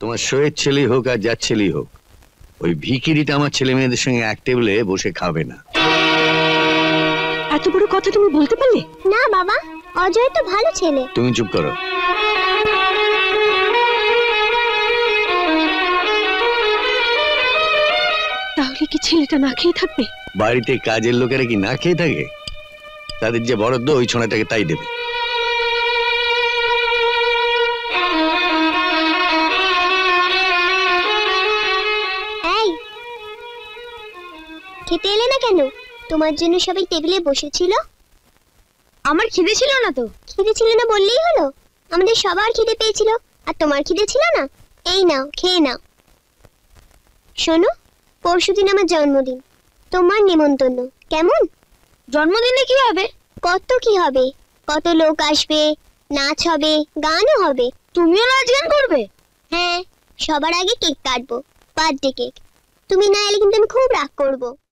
তোমার শোয়ের ছেলেই হোক আর যার ছেলেই হোক, ওই ভিকিরিটা আমার ছেলে মেয়েদের সঙ্গে এক টেবিলে বসে খাবে না। এত বড় কথা তুমি বলতে পারলে? না বাবা, অজয় তো ভালো ছেলে। তুমি চুপ করো। তাহলে কি ছেলেটা না খেয়ে থাকবে? বাড়িতে কাজের লোকেরা কি না খেয়ে থাকে? তাদের যে বরাদ্দ ওই ছোনাটাকে তাই দেবে। এই, খেতে এলে না কেন? তোমার জন্য সবাই টেবিলে বসেছিল। আমার খিদে ছিল না তো। খিদে ছিল না বললেই হলো? আমাদের সবার খিদে পেয়েছিল, আর তোমার খিদে ছিল না। এই নাও, খেয়ে নাও। শোনো, পরশুদিন আমার জন্মদিন, তোমার নেমন্তন্ন। কেমন? জন্মদিনে কি হবে? কত কি হবে, কত লোক আসবে, নাচ হবে, গানও হবে। তুমিও নাচ গান করবে? হ্যাঁ, সবার আগে কেক কাটবো, বার্থডে কেক। তুমি না এলে কিন্তু আমি খুব রাগ করবো।